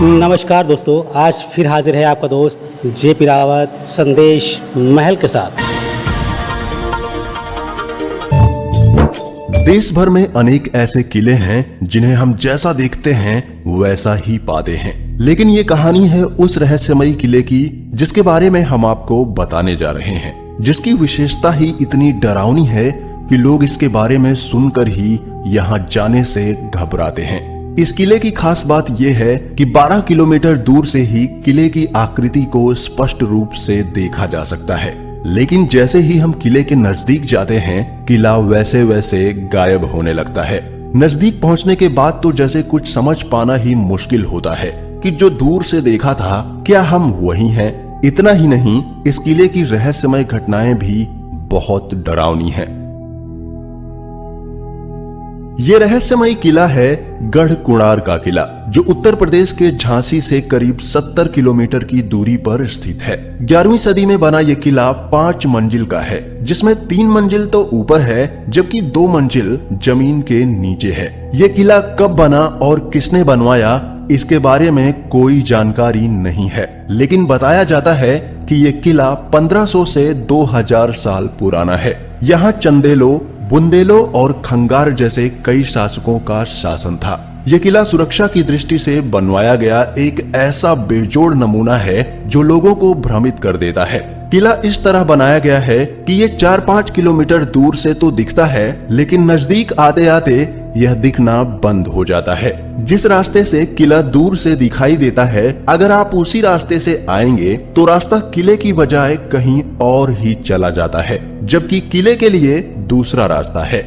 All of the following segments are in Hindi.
नमस्कार दोस्तों, आज फिर हाजिर है आपका दोस्त जेपी रावत संदेश महल के साथ। देश भर में अनेक ऐसे किले हैं जिन्हें हम जैसा देखते हैं वैसा ही पाते हैं, लेकिन ये कहानी है उस रहस्यमयी किले की जिसके बारे में हम आपको बताने जा रहे हैं, जिसकी विशेषता ही इतनी डरावनी है कि लोग इसके बारे में सुनकर ही यहाँ जाने से घबराते हैं। इस किले की खास बात यह है कि 12 किलोमीटर दूर से ही किले की आकृति को स्पष्ट रूप से देखा जा सकता है, लेकिन जैसे ही हम किले के नजदीक जाते हैं किला वैसे वैसे गायब होने लगता है। नजदीक पहुंचने के बाद तो जैसे कुछ समझ पाना ही मुश्किल होता है कि जो दूर से देखा था क्या हम वही हैं। इतना ही नहीं, इस किले की रहस्यमय घटनाएं भी बहुत डरावनी हैं। ये रहस्यमय किला है गढ़कुणार का किला, जो उत्तर प्रदेश के झांसी से करीब 70 किलोमीटर की दूरी पर स्थित है। 11वीं सदी में बना ये किला 5 मंजिल का है, जिसमें 3 मंजिल तो ऊपर है जबकि 2 मंजिल जमीन के नीचे है। ये किला कब बना और किसने बनवाया इसके बारे में कोई जानकारी नहीं है, लेकिन बताया जाता है कि ये किला 1500 से 2000 साल पुराना है। यहाँ चंदेलों, बुंदेलों और खंगार जैसे कई शासकों का शासन था। यह किला सुरक्षा की दृष्टि से बनवाया गया एक ऐसा बेजोड़ नमूना है जो लोगों को भ्रमित कर देता है। किला इस तरह बनाया गया है कि ये 4-5 किलोमीटर दूर से तो दिखता है, लेकिन नजदीक आते आते यह दिखना बंद हो जाता है। जिस रास्ते से किला दूर से दिखाई देता है, अगर आप उसी रास्ते से आएंगे तो रास्ता किले की बजाय कहीं और ही चला जाता है, जबकि किले के लिए दूसरा रास्ता है।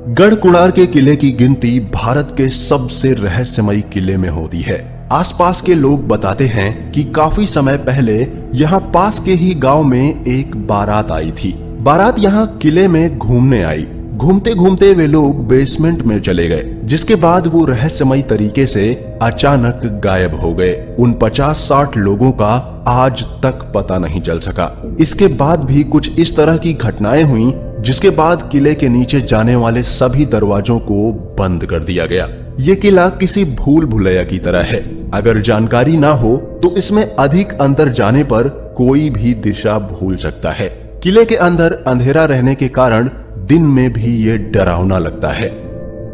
गढ़कुणार के किले की गिनती भारत के सबसे रहस्यमयी किले में होती है। आसपास के लोग बताते हैं कि काफी समय पहले यहाँ पास के ही गांव में एक बारात आई थी। बारात यहाँ किले में घूमने आई। घूमते घूमते वे लोग बेसमेंट में चले गए, जिसके बाद वो रहस्यमयी तरीके से अचानक गायब हो गए। उन 50-60 लोगों का आज तक पता नहीं चल सका। इसके बाद भी कुछ इस तरह की घटनाएं हुई, जिसके बाद किले के नीचे जाने वाले सभी दरवाजों को बंद कर दिया गया। ये किला किसी भूल भुलैया की तरह है। अगर जानकारी ना हो तो इसमें अधिक अंदर जाने पर कोई भी दिशा भूल सकता है। किले के अंदर अंधेरा रहने के कारण दिन में भी ये डरावना लगता है।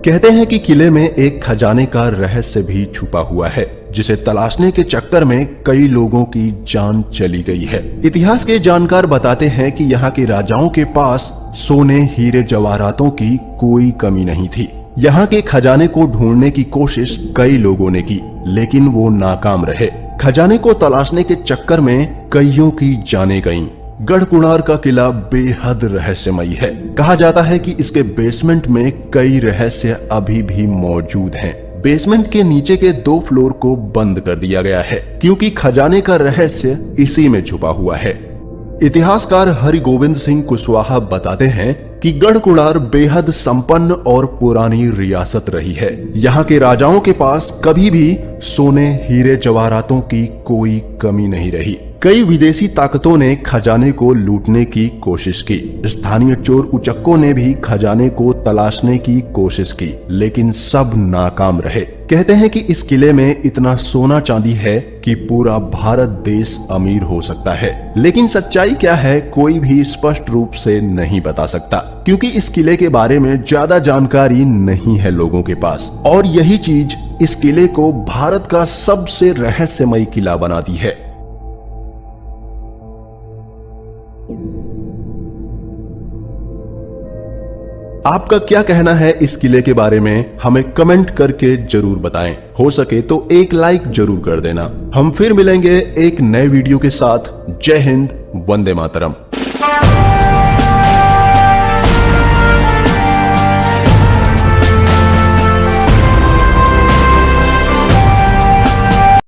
कहते हैं कि किले में एक खजाने का रहस्य भी छुपा हुआ है, जिसे तलाशने के चक्कर में कई लोगों की जान चली गई है। इतिहास के जानकार बताते हैं कि यहाँ के राजाओं के पास सोने, हीरे, जवाहरातों की कोई कमी नहीं थी। यहाँ के खजाने को ढूंढने की कोशिश कई लोगों ने की, लेकिन वो नाकाम रहे। खजाने को तलाशने के चक्कर में कईयों की जानें गईं। गढ़कुणार का किला बेहद रहस्यमयी है। कहा जाता है कि इसके बेसमेंट में कई रहस्य अभी भी मौजूद हैं। बेसमेंट के नीचे के 2 फ्लोर को बंद कर दिया गया है, क्योंकि खजाने का रहस्य इसी में छुपा हुआ है। इतिहासकार हरिगोविंद सिंह कुशवाहा बताते हैं कि गढ़कुणार बेहद संपन्न और पुरानी रियासत रही है। यहाँ के राजाओं के पास कभी भी सोने, हीरे, जवाहरातों की कोई कमी नहीं रही। कई विदेशी ताकतों ने खजाने को लूटने की कोशिश की। स्थानीय चोर उचक्कों ने भी खजाने को तलाशने की कोशिश की, लेकिन सब नाकाम रहे। कहते हैं कि इस किले में इतना सोना चांदी है कि पूरा भारत देश अमीर हो सकता है, लेकिन सच्चाई क्या है कोई भी स्पष्ट रूप से नहीं बता सकता, क्योंकि इस किले के बारे में ज्यादा जानकारी नहीं है लोगों के पास। और यही चीज इस किले को भारत का सबसे रहस्यमयी किला बनाती है। आपका क्या कहना है इस किले के बारे में, हमें कमेंट करके जरूर बताएं। हो सके तो एक लाइक जरूर कर देना। हम फिर मिलेंगे एक नए वीडियो के साथ। जय हिंद, वंदे मातरम।